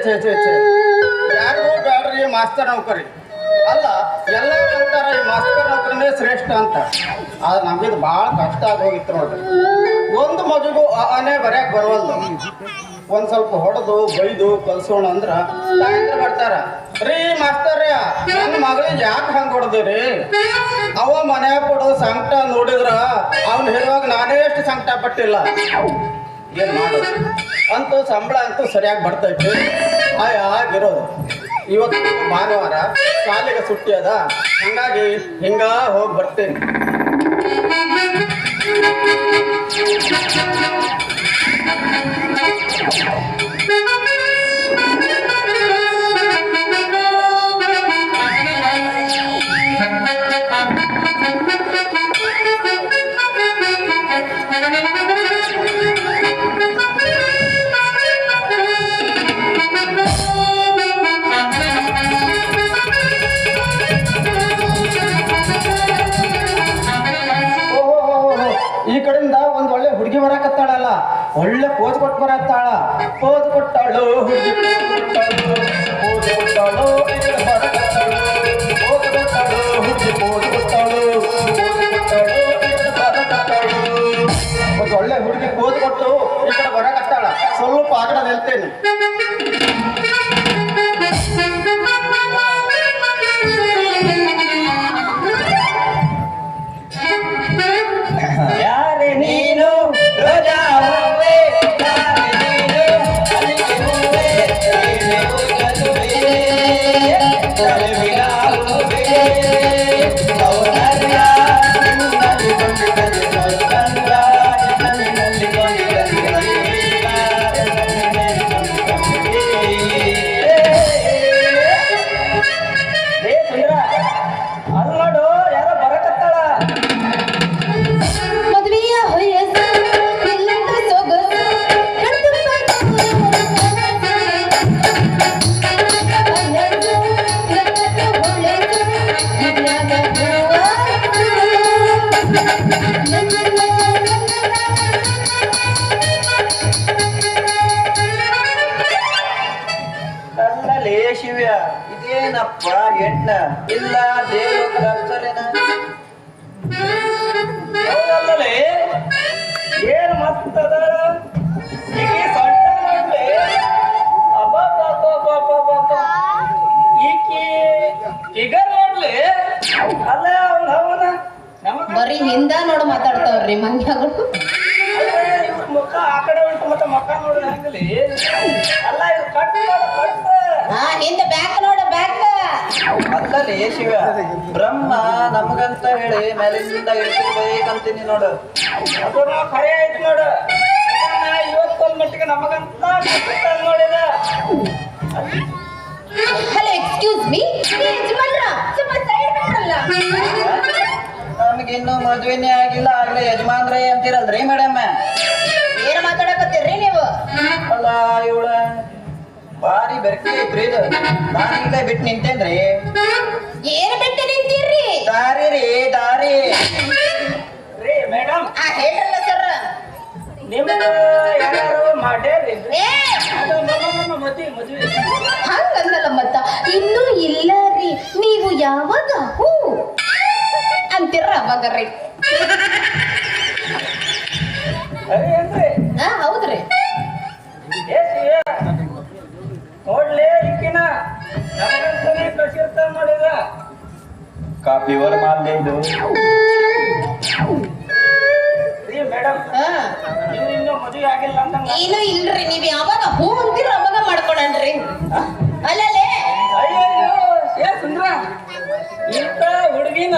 ಯಾರಿಗೂ ಬೇಡ್ರಿ ಮಾಸ್ತರ್ ನೌಕರಿ ಅಲ್ಲ, ಎಲ್ಲರೂ ಅಂತಾರ ಈ ಮಾಸ್ತರ್ ನೌಕರಿನೇ ಶ್ರೇಷ್ಠ ಅಂತ. ಆದ್ರೆ ನಮ್ಗಿದು ಭಾಳ ಕಷ್ಟ ಆಗೋಗಿತ್ತು ನೋಡ್ರಿ. ಒಂದು ಮಗುಗೂ ಆನೆ ಬರ್ಯಾಕ ಬರವಲ್ದು. ಒಂದ್ ಸ್ವಲ್ಪ ಹೊಡೆದು ಬೈದು ಕಲ್ಸೋಣ ಅಂದ್ರ ತಾಯಂದ್ರ ಬರ್ತಾರ, ರೀ ಮಾಸ್ತರ್ಯ ನನ್ನ ಮಗಳಿಗೆ ಯಾಕೆ ಹಂಗ ಹೊಡೆದಿರಿ? ಅವ ಮನ್ಯಾಗ ಕೊಡೋ ಸಂಕಟ ನೋಡಿದ್ರ ಅವ್ನ ಹೇಳುವಾಗ ನಾನೇ ಎಷ್ಟು ಸಂಕಟ ಪಟ್ಟಿಲ್ಲ. ಏನ್ ಮಾಡೋದು ಅಂತೂ ಸಂಬಳ ಅಂತೂ ಸರಿಯಾಗಿ ಬರ್ತೈತಿ. ಆಗಿರೋದು ಇವತ್ತು ಭಾನುವಾರ ಶಾಲೆಗೆ ಸುಟ್ಟಿ ಅದ, ಹಂಗಾಗಿ ಹಿಂಗ ಹೋಗಿ ಬರ್ತೇನೆ. ಈ ಕಡೆಯಿಂದ ಒಂದ್ ಒಳ್ಳೆ ಹುಡುಗಿ ಬರಾಕತ್ತಾಳಲ್ಲ, ಒಳ್ಳೆ ಪೋಜ್ ಕೊಟ್ಟು ಬರತ್ತಾಳ. ಪೋಜ್ ಕೊಟ್ಟಾಳು ಹುಡುಗಿ, ಪೋಜ್ ಕೊಟ್ಟಾಳು ಪೋಜ್ ಕೊಟ್ಟಾಳು ಹುಡುಗಿ, ಪೋಜ್ ಕೊಟ್ಟಾಳು ಒಂದ್ ಒಳ್ಳೆ ಹುಡುಗಿ ಪೋಜ್ ಕೊಟ್ಟು ಈ ಕಡೆ ಬರಾಕತ್ತಾಳ. ಸ್ವಲ್ಪ ಆಗಡ ನಿಲ್ತೇನೆ. ಯಾರೆ ನೀನು ರೋಜಾ ಹೂವೆ, ಯಾರೆ ನೀನು ಅಲ್ಲಿಗೆ ಹೂವೆ, ತಲೆಬಿಡಾಲುವೆ ಸೌಂದರ್ಯ ನಿನ್ನಲ್ಲಿ ಕೊಂಡಿದ್ದರೆ ಸೌಂದರ್ಯ, ನಿನ್ನಲ್ಲಿ ಕೊಂಡಿದ್ದರೆ ಸುಂದರ ಅಲ್ಲಿ ನೋಡು, ಯಾರೋ ಬರಕತ್ತಾಳ. ಅಲ್ಲಲೇ ಶಿವ್ಯ, ಇದೇನಪ್ಪ ಹೆಣ್ಣ ಇಲ್ಲ ದೇವರು ಕಲ್ಸಲೇನ? ಹೌದಲ್ಲಲೇ, ಏನ್ ಮತ್ತದ ಈಕೆ ಸೊಂಟ ನೋಡ್ಲೆ, ಅಬ್ಬಬ್ಬಬ್ಬಬ್ಬಬ್ಬ ಈಕೆ ಫಿಗರ್ ನೋಡ್ಲಿ. ಅಲ್ಲ ಅವನ ಬರೀ ಹಿಂದ ನೋಡು ಮಾತಾಡ್ತಾವ್ರಿ ಮಂಗ್ಯಾಗಳು. ಮುಖ ಆ ಕಡೆ ಉಂಟು, ಮತ್ತೆ ಮುಖ ನೋಡಿದ್ರೆ ಹಂಗಲಿ. ಅಲ್ಲ ಇದು ಕಟ್ ಹಿಂದ ಬ್ಯಾಕ್ ನೋಡು, ಬ್ಯಾಕ್. ಅಲ್ಲಲೇ ಶಿವ, ಬ್ರಹ್ಮ ನಮಗಂತ ಹೇಳಿ ಮೇಲಿಂದ ಇಳಿಸಿರ್ಬೇಕಂತೀನಿ ನೋಡು. ಅದು ಖರೆ ಆಯ್ತು ನೋಡು. ಇವತ್ತೊಂದು ಮಟ್ಟಿಗೆ ನಮಗಂತ ನೋಡಿದ. ಹಲೋ, ಎಕ್ಸ್ಕ್ಯೂಸ್ ಮೀ, ಸ್ವಲ್ಪ ಸೈಡ್ ನೋಡಲ್ಲ. ನಮಗಿನ್ನು ಮದ್ವೆನೇ ಆಗಿಲ್ಲ, ಆಗ್ಲೇ ಯಜಮಾನ್ರೇ ಅಂತೀರಲ್ರಿ ಮೇಡಮ್. ಏನ್ ಮಾತಾಡಕತ್ತೀರ್ರಿ ನೀವು? ಅಲ್ಲ ಇವಳ ಬಾರಿ ಬೆರಕೆ ಐತ್ರಿ ಇದು. ನಾನು ಇಲ್ಲೇ ಬಿಟ್ಟು ನಿಂತೇನ್ರಿ. ಏನ್ ಬಿಟ್ಟು ನಿಂತೀರ್ರಿ? ದಾರಿ ರೀ, ದಾರಿ ರೀ ಮೇಡಮ್. ಹೇಳ್ರಲ್ಲ ಸರ್, ನಿಮ್ದು ಯಾರು ಮಾಡ್ಯಾರ್ರಿ? ಮದ್ವೆ ಹಂಗಂದಲ್ಲ ಮತ್ತ. ಇನ್ನೂ ಇಲ್ಲ ರೀ, ನೀವು ಯಾವಾಗ ಹೂ ಅಂತೀರ ಅವಾಗರ್ರಿ. ಏನ್ರಿ? ಹೌದ್ರಿ. ನೋಡ್ಲೇ ಈಕಿನ ನಮಗಂತಾನೆ ಕಳ್ಸಿರ್ತಾರ ನೋಡಿದ. ಕಾಪಿ ವರ್ ಮಾಲ್ದೆ ಇದು ರೀ ಮೇಡಮ್. ನೀವು ಇನ್ನೂ ಮದುವೆ ಆಗಿಲ್ಲ ಅಂದಂಗ. ಏನು ಇಲ್ರಿ, ನೀವ್ ಯಾವಾಗ ಹೂ ಅಂತೀರ ಅವಾಗ ಮಾಡ್ಕೊಳನ್ರಿ. ಅಲ್ಲೇ ಅಯ್ಯೋ ಏ ಸುಂದ್ರ, ಇಂಥ ಹುಡುಗಿನ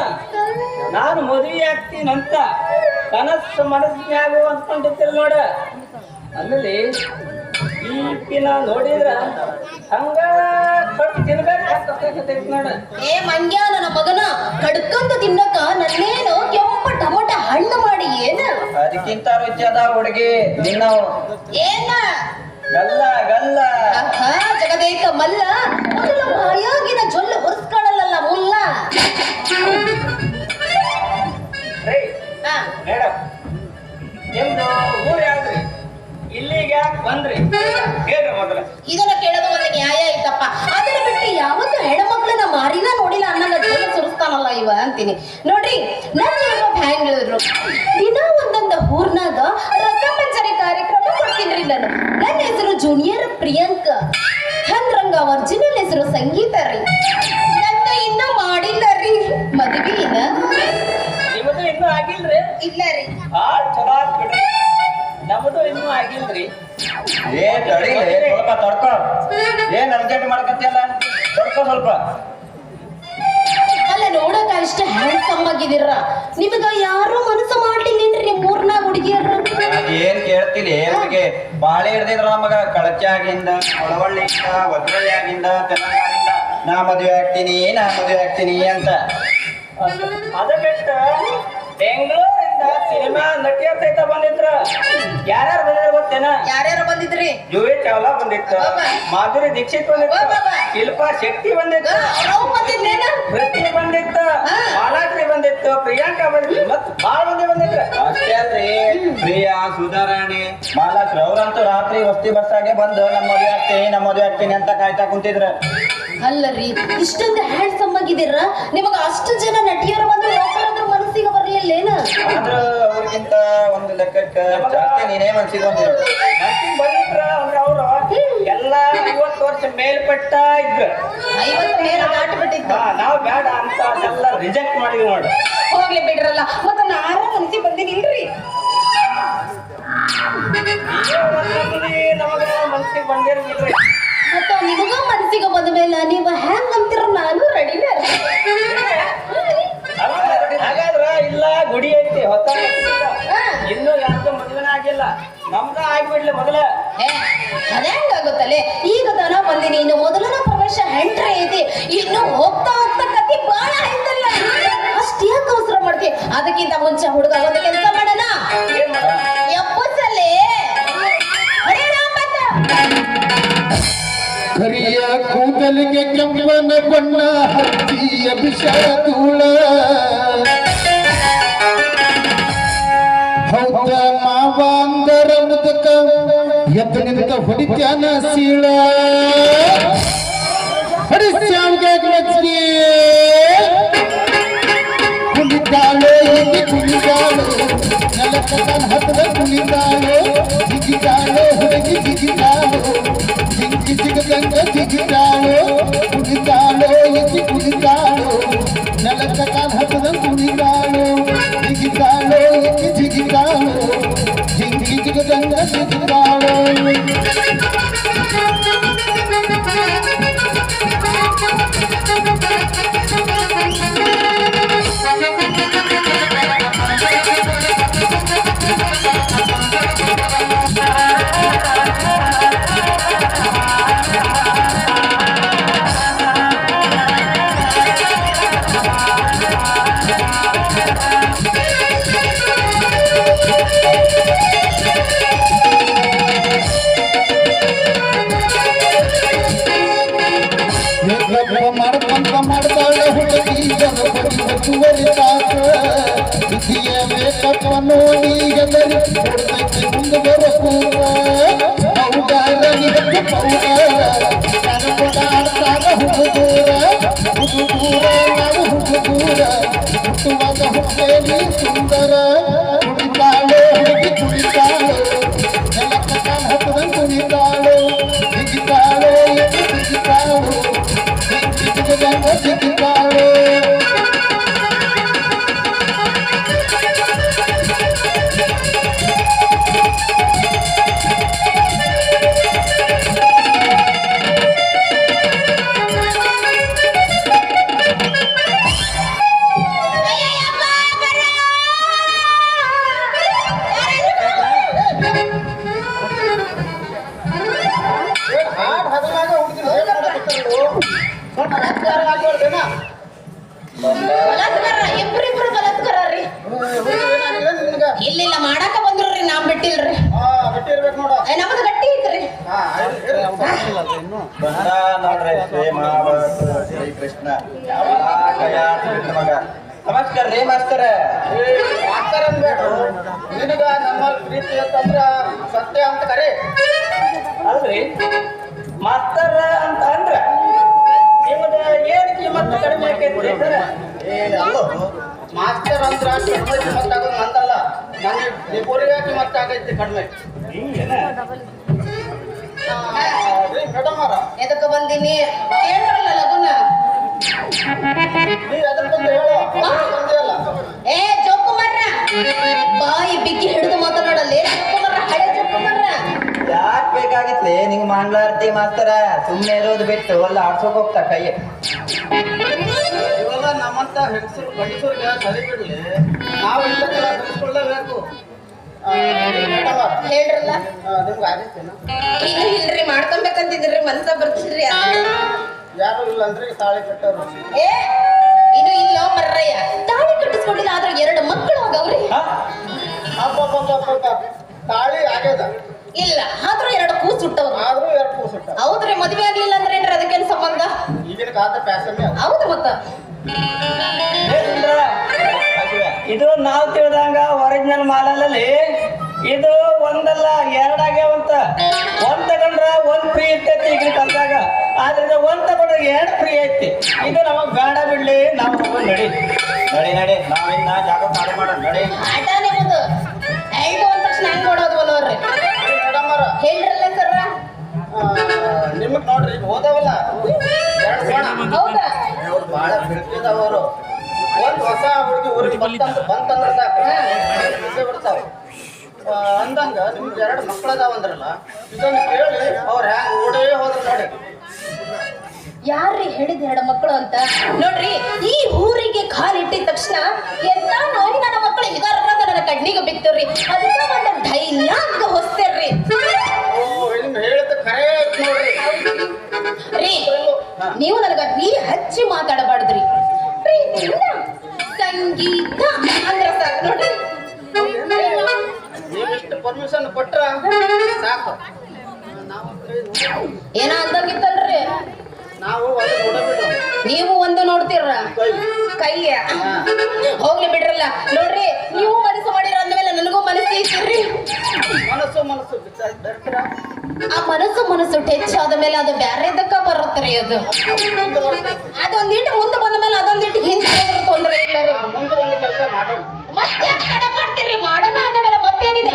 ನಾನು ಮದುವೆ ಆಗ್ತೀನಂತ ಕನಸು ಮನಸ್ಸಿನಾಗು ಅಂದ್ಕೊಂಡಿರ್ತೀರಿ ನೋಡ. ಆಮೇಲೆ ಈಕಿನ ನೋಡಿದ್ರ ಹಂಗ ಕಟ್ ತಿನ್ಬೇಕು ನೋಡ. ಏ ಮಂಗ್ಯ, ನನ್ನ ಮಗನ ಕಡ್ಕಂತ ತಿನ್ನಕ ನನ್ನೇನು ಕೆಂಪ ಟೊಮೊಟ ಹಣ್ಣು ಮಾಡಿ ಏನ? ಅದಕ್ಕಿಂತ ರುಚಿಯಾದ ಹುಡುಗಿ ನಿನ್ನ ಏನ ಗಲ್ಲ ಗಲ್ಲ. ಜಗದೇಕ ಮಲ್ಲ, ಮೊದಲ ಬಾಯಾಗಿನ ಜೊಲ್ಲು ಹೊರಸ್ಕೊಳ್ಳಲ್ಲ ಮುಲ್ಲ. ಮೇಡಮ್, ನಿಮ್ದು ಊರು ಯಾವ್ದ್ರಿ? ಇಲ್ಲಿಗೆ ಯಾಕೆ ಬಂದ್ರಿ ಹೇಳ್ರಿ ಮೊದಲ. ಇದನ್ನ ಕೇಳೋದು ಒಂದು ಮಾರಿನ ನೋಡಿಲ್ಲ ಅನ್ನಂಗ ಜೋಲ ಸುರಿಸ್ತಾನಲ್ಲ ಇವ ಅಂತೀನಿ. ನೋಡ್ರಿ ನನ್ನ ಹ್ಯಾಂಗ್ ಹೇಳಿದ್ರು, ದಿನ ಒಂದೊಂದು ಊರ್ನಾಗ ರಸಪಂಚರಿ ಕಾರ್ಯಕ್ರಮ ಕೊಡ್ತೀನ್ರಿ ನಾನು. ನನ್ನ ಹೆಸರು ಜೂನಿಯರ್ ಪ್ರಿಯಾಂಕ, ಹಂದ್ರಂಗ ಒರಿಜಿನಲ್ ಹೆಸರು ಸಂಗೀತ ರೀ. ನಂದು ಇನ್ನೂ ಮಾಡಿಲ್ಲ ರೀ ಮದುವೆನ. ನಿಮ್ಮದು ಇನ್ನೂ ಆಗಿಲ್ರಿ? ಇಲ್ಲ ರೀ. ಭಾಳ್ ಚಲೋ ಆತ್ ಬಿಡ್ರಿ. ನಮ್ಮದು ಇನ್ನೂ ಆಗಿಲ್ರಿ. ಏ ತಡಿಲೆ ಸ್ವಲ್ಪ ತಡ್ಕೊ. ಏನ್ ಅರ್ಜೆಂಟ್ ಮಾಡಕತ್ತಿಯಲ್ಲ, ತಡ್ಕೊ ಸ್ವಲ್ಪ. ಅಲ್ಲ ನೋಡಕ ಇಷ್ಟ ಹ್ಯಾಂಡ್ಸಮ್ ಆಗಿದ್ದೀರ, ನಿಮಗ ಯಾರು ಮನಸ್ಸು ಮಾಡ್ಲಿಲ್ಲೇನ್ರಿ ಮೂರ್ನಾಗ ಹುಡುಗಿಯರು? ಏನ್ ಕೇಳ್ತೀನಿ ಅವ್ರಿಗೆ ಬಾಳೆ ಹಿಡ್ದಿದ್ರ ನಮಗ ಕಳಚಾಗಿಂದ, ಒಳವಳ್ಳಿಯಿಂದ, ಒದ್ರಳ್ಳಿಯಾಗಿಂದ, ತೆಲಂಗಾಣಿಂದ ನಾ ಮದುವೆ ಆಗ್ತೀನಿ ಅಂತ. ಅದ ಬಿಟ್ಟ ಬೆಂಗಳೂರಿಂದ ಸಿನಿಮಾ ನಟಿಯರ್ ಸಹಿತ ಬಂದಿದ್ರ. ಯಾರ್ಯಾರು ಬಂದಿದ್ರ ಗೊತ್ತೇನ? ಯಾರ್ಯಾರು ಬಂದಿದ್ರಿ? ಜೂಹಿ ಚಾವ್ಲಾ ಬಂದಿತ್ತು, ಮಾಧುರಿ ದೀಕ್ಷಿತ್ ಬಂದಿತ್ತು, ಶಿಲ್ಪಾ ಶೆಟ್ಟಿ ಬಂದಿತ್ತು, ನಾವು ಬಂದಿದ್ನೇನ? ಕೃತಿ ಬಂದಿತ್ತು, ಮಾಲಾಶ್ರೀ ಬಂದಿತ್ತು, ಪ್ರಿಯಾಂಕಾ ಬಂದಿತ್ತು, ಮತ್ ಬಾಳ ಮಂದಿ ಬಂದಿದ್ರ. ಅಷ್ಟೇ ಅಲ್ರಿ, ಪ್ರಿಯಾ, ಸುಧಾರಾಣಿ, ಮಾಲಾಶ್ರೀ ಅವ್ರಂತೂ ರಾತ್ರಿ ವಸ್ತಿ ಬಸ್ಸಾಗೆ ಬಂದು ನಮ್ಮ ಮದುವೆ ಆಗ್ತೀನಿ ಅಂತ ಕಾಯ್ತಾ ಕುಂತಿದ್ರ. ಅಲ್ಲರಿ ಇಷ್ಟೊಂದು ಹ್ಯಾಂಡ್ಸಮ್ ಆಗಿದ್ದೀರ, ನಿಮಗ ಅಷ್ಟು ಜನ ನಟಿಯರು ಬಂದು ಯಾಕಂದ್ರೆ ಮನಸ್ಸಿಗೆ ಬರ್ಲಿಲ್ಲೇನ? ಆದ್ರೂ ಅವ್ರಿಗಿಂತ ಒಂದು ಲೆಕ್ಕಕ್ಕೆ ಜಾಸ್ತಿ ನೀನೇ ಮನ್ಸಿಗೆ ಬಂದಿರ. ಬಂದಿದ್ರ ಅಂದ್ರೆ ಅವರು ಎಲ್ಲಾ 50 ವರ್ಷ ಮೇಲ್ಪಟ್ಟ ಇದ್ರು. 50 ಮೇಲೆ ದಾಟಿ ಬಿಟ್ಟಿದ್ದು. ನಾವು ಬೇಡ ಅಂತ ಅದೆಲ್ಲ ರಿಜೆಕ್ಟ್ ಮಾಡಿದ್ವಿ ನೋಡಿ. ಹೋಗ್ಲಿ ಬಿಡ್ರಲ್ಲ, ಮತ್ತ ನಾರ ಮನಸ್ಸಿಗೆ ಬಂದಿನಿಲ್ರಿ. ನಮಗ ಮನ್ಸಿಗೆ ಬಂದಿರ್ಲಿಲ್ರಿ. ಮತ್ತ ನಿಮಗ ಮನಸ್ಸಿಗೆ ಬಂದ ಮೇಲೆ ನೀವು ಹ್ಯಾಂಗ್ ಅಂತೀರ? ನಾನು ರೆಡಿನೇ. ಹಾಗಾದ್ರ ಇಲ್ಲ ಗುಡಿ ಐತಿ ಹೊತ್ತ ಇನ್ನು ಯಾವ್ದು ಮದುವೆನ ಆಗಿಲ್ಲ, ನಮ್ದ ಆಗ್ಬಿಡ್ಲಿ ಮೊದಲ. ಅದೇಂಗಾಗುತ್ತಲೆ, ಈಗ ದನ ಬಂದಿನಿ, ಇನ್ನು ಮೊದಲನ ಪ್ರವೇಶ ಎಂಟ್ರಿ ಐತಿ, ಇನ್ನು ಹೋಗ್ತಾ ಹೋಗ್ತಾ ಕತ್ತಿ ಬಾಳ ಐತಲ್ಲ, ಅಷ್ಟ್ ಯಾಕೆ ಅವಸರ ಮಾಡ್ತಿ? ಅದಕ್ಕಿಂತ ಮುಂಚೆ ಹುಡುಗ ಒಂದು ಕೆಲಸ ಮಾಡೋಣ, ಎಪ್ಪಸಲ್ಲೇ ಕರಿಯ ಕೂದಲಿಗೆ ಕೆಂಪನ ಬಣ್ಣ ಹತ್ತಿಯ ಬಿಷಧೂಳ, ಹೌದ ಮಾವ ಅಂದರ ಮುದಕ ಎದ್ದು ನಿಂತ ಹೊಡಿತ್ಯಾನ ಸೀಳ, ಹೊಡಿಸ್ಯಾವ್ಗೆ ಗಜ್ಜಿ ಕುಣಿತಾಳೋ ಹೀಗೆ ಕುಣಿತಾಳೋ, ನೆಲಕ್ಕ ಹತ್ತದ ಕುಣಿತಾಳೋ, ಜಿಗಿತಾಳೋ ಹುಡುಗಿ ಜಿಗಿತಾಳೋ, ಜಿಂಗಿ ಜಿಗದಂಗ ಜಿಗಿತಾಳೋ, ಕುಣಿತಾಳೋ ಎತ್ತಿ ಕುಣಿತಾಳೋ, ನೆಲಕ್ಕ ಹತ್ತದ ಕುಣಿತಾಳೋ, ಜಿಗಿತಾಳೋ ಎತ್ತಿ ಜಿಗಿತಾಳೋ, ಜಿಂಗಿ ಜಿಗದಂಗ ಜಿಗಿತಾಳೋ. ಮಾಡ್ತಾಳ ಹುಡುಗಿ ಜನಪದಿ ಹೆಚ್ಚುವರಿ ತಾಕ, ವಿಧಿಯ ಮೇಕಪ್ಪ ನೋಡಿ ಎದರಿ ಕೊಡ್ತೈತಿ ಮುಂದೆ ಬರಕೂತ, ಹೌದಾರನಿ ಹೆಚ್ಚು ಪೌಡರ ಕನಪದಾಡ್ತಾಗ ಹುಡುಗೂರ, ಹುಡುಗೂರ ನಾವು ಹುಡುಗೂರ, ಹುಟ್ಟುವಾಗ ಹುಟ್ಟೇಲಿ ಸುಂದರ, ಕುಡಿತಾಳೋ ಹುಡುಗಿ ಕುಡಿತಾಳೋ, ನೆಲಕ್ಕ ಹತ್ತದ ಕುಣಿತಾಳೋ, ಜಿಗಿತಾಳೋ ಎದ್ದು ಜಿಗಿತಾಳೋ, ಜಿಗಿತಾಳೋ. ಇಬ್ರಿಬ್ರು ಬಲತ್ಕರ ರೀ. ಇಲ್ಲಿಲ್ಲ ಮಾಡಾಕ ಬಂದ್ರಿ, ನಾವ್ ಬಿಟ್ಟಿಲ್ರಿ. ನಮ್ದು ಗಟ್ಟಿ ಐತ್ರಿ. ಶ್ರೀಕೃಷ್ಣ ನಮಸ್ಕಾರ ರೀ ಮಾಸ್ತರ. ನಿನಗ ನಮ್ಮಲ್ಲಿ ಪ್ರೀತಿ ಅಂತಂದ್ರ ಸತ್ಯ ಅಂತ ಕರೆ ಅಲ್ರಿ ಮಾಸ್ತರ ಅಂತ ಅಂದ್ರ ನಿಮ್ಮದ ಏನಕ್ಕೆ ಮತ್ತೆ ಕಡಿಮೆ ಆಕೈತ್ರಿ ಸರ? ಅಲ್ಲೋ ಮಾಸ್ತರ್ ಅಂದ್ರ ಕಡಿಮೆ ಕಿಮ್ಮತ್ ಆಗೋದು ನಂದಲ್ಲ, ನನಗೆ ನಿಬ್ಬರಿಗೆ ಕಿಮ್ಮತ್ ಆಗೈತಿ ಕಡಿಮೆ. ಹಿಂಗೇನ? ಮೇಡಮ್ ಅವರ ಎದಕ್ಕೆ ಬಂದೀನಿ ಕೇಳ್ರಲ್ಲ ಲಗುನ. ನೀ ಅದ್ರ ಬಂದು ಹೇಳೋ ಬಂದೇ ಅಲ್ಲ. ಏ ಜೋಕುಮಾರ, ಬಾಯಿ ಬಿಕ್ಕಿ ಹಿಡಿದು ಮಾತನಾಡಲ್ಲಿ ಜೋಕುಮಾರ, ಹಳೆ ಜೋಕುಮಾರ. ಯಾಕ್ ಬೇಕಾಗಿತ್ಲಿ ನಿಂಗ್ ಮಂಗಳಾರತಿ ಮಾಸ್ತರ? ಸುಮ್ನೆ ಇರೋದು ಬಿಟ್ಟು ಅಲ್ಲ ಆಡ್ಸೋಕ್ ಹೋಗ್ತಾ ಕೈ. ಇವಾಗ ನಮ್ಮಂತ ಹೆಂಗಸರು ಗಂಡಸರಿಗೆ ಸರಿ ಬಿಡ್ಲಿ, ನಾವು ಇಂಥಕ್ಕೆಲ್ಲ ಕಲಿಸ್ಕೊಳ್ಳೇಬೇಕು. ಮೇಡಮ್ ಅವರ ಹೇಳ್ರಲ್ಲ. ನಿಮ್ಗೆ ಆಗೈತೇನ? ಇನ್ನು ಇಲ್ರಿ, ಮಾಡ್ಕೊಬೇಕಂತಿದ್ರಿ ಮನ್ಸ ಬರ್ತಿದ್ರಿ. ಯಾರು ಇಲ್ಲ ಅಂದ್ರೆ ತಾಳಿ ಕಟ್ಟೋರು. ಏ ಇನ್ನು ಇಲ್ಲ ಮರ್ರಯ್ಯ, ತಾಳಿ ಕಟ್ಟಿಸ್ಕೊಂಡಿಲ್ಲ ಆದ್ರೆ 2 ಮಕ್ಕಳು ಹೋಗವ್ರಿ. ಅಬ್ಬಬ್ಬಬ್ಬಬ್ಬ, ತಾಳಿ ಆಗ್ಯದ ಇಲ್ಲ ಆದ್ರೂ 2 ಕೂಸು ಹುಟ್ಟವ್ರು. ಆದ್ರೂ 2 ಕೂಸುಟ್ಟ. ಹೌದ್ರಿ, ಮದ್ವೆ ಆಗ್ಲಿಲ್ಲ ಅಂದ್ರೆ ಏನ್ರಿ ಅದಕ್ಕೇನು ಸಂಬಂಧ? ಈಗಿನ ಕಾಲದ ಫ್ಯಾಷನ್ ಹೌದು ಮತ್ತ. ಇದು ನಾವು ತಿಳಿದಂಗ ಒರಿಜಿನಲ್ ಮಾಲಲ್ಲಿ ಇದು ಒಂದಲ್ಲ 2 ಆಗ್ಯಾವಂತ. 1 ತಗೊಂಡ್ರ 1 ಫ್ರೀ ಇರ್ತೈತಿ ಈಗಿನ ಕಾಲದಾಗ. ಆದ್ರಿಂದ 1 ತಗೊಂಡ್ರೆ 2 ಫ್ರೀ ಐತಿ. ಇದು ನಮಗ್ ಬೇಡ ಬಿಡ್ಲಿ, ನಾವು ಹೋಗೋಣ. ನಡಿ ನಡಿ ನಡಿ, ನಾವಿನ್ನ ಜಾಗ ಖಾಲಿ ಮಾಡೋಣ. ನಡಿ. ಆಟ ನಿಮ್ಮದು ಐದು ಅಂದ ತಕ್ಷಣ ಹೆಂಗ್ ನೋಡೋದು ನೋಡ್ರಿ. ಮೇಡಮ್ ಅವರ ಹೇಳ್ರಲ್ಲ ಸರ್. ನಿಮಗ್ ನೋಡ್ರಿ ಈಗ ಹೋದವಲ್ಲ 2 ಕೋಣ, ಹೌದಾ? ಅವ್ರು ಬಹಳ ಬಿಡ್ತಿದವರು. ಒಂದ್ ಹೊಸ ಹುಡುಗಿ ಊರಿಗೆ ಬಂತಂದ್ರೆ ಸಾಕು ಬಿದ್ದೇ ಬಿಡ್ತಾವ. ಅಂದಂಗ ನಿಮ್ಗೆ 2 ಮಕ್ಕಳದಾವ ಅಂದ್ರಲ್ಲ, ಇದನ್ನ ಕೇಳಿ ಅವ್ರು ಹ್ಯಾಂಗ ಓಡೇ ಹೋದ್ರು ನೋಡಿ. ಯಾರ್ರಿ ಹೇಳಿದ 2 ಮಕ್ಕಳು ಅಂತ? ನೋಡ್ರಿ, ಈ ಊರಿಗೆ ಕಾಲಿಟ್ಟಿದ ತಕ್ಷಣ ಎಂತ ನೋಡಿ ನನ್ನ ಮಕ್ಕಳು ಇದಾರ ನನ್ನ ಕಣ್ಣಿಗೆ ಬಿತ್ತವ್ರಿ. ಅದಕ್ಕೆ ಒಂದು ಡೈಲಾಗ್ ಹೊಸ್ತೇರ್ರಿ. ನಿಮ್ ಹೇಳಿದ ಖರೇ ಐತ್ ನೋಡ್ರಿ. ರೀ ನೀವು ನನಗ ರೀ ಹಚ್ಚಿ ಮಾತಾಡಬಾರ್ದ್ರಿ. ಪ್ರೀತಿಯಿಂದ ಸಂಗೀತ ಅಂದ್ರ ಸಾಕು ನೋಡ್ರಿ. ನೀವಿಷ್ಟು ಪರ್ಮಿಷನ್ ಕೊಟ್ರ ಸಾಕು. ಏನ ಅಂದಂಗಿತ್ತಲ್ರಿ, ನಾವು ಒಂದು ನೋಡಬಿಡು. ನೀವು ಒಂದು ನೋಡ್ತೀರ ಕೈಯ. ಹೋಗ್ಲಿ ಬಿಡ್ರಲ್ಲ. ನೋಡ್ರಿ, ನೀವು ಮನಸ್ಸು ಮಾಡಿರ ಅಂದ್ಮೇಲೆ ನನಗೂ ಮನಸ್ಸು ಐತಿರ್ರಿ. ಮನಸ್ಸು ಬೆರ್ತೀರ. ಆ ಮನಸ್ಸು ಹೆಚ್ಚಾದ ಮೇಲೆ ಅದು ಬ್ಯಾರೆದಕ್ಕ ಬರುತ್ತಾರೆ. ಅದೊಂದಿಟ್ಟು ಮುಂದೆ ಬಂದ ಮೇಲೆ ಅದೊಂದಿಟ್ಟು ಹಿಂದೆ ತೊಂದರೆ ಇಲ್ಲ ರೀ. ಮುಂದೆ ಒಂದು ಕೆಲಸ ಮಾಡೋಣ. ಮತ್ತೆ ತಡ ಮಾಡ್ತೀರಿ, ಮಾಡೋಣ ಆದ್ಮೇಲೆ ಮತ್ತೇನಿದೆ.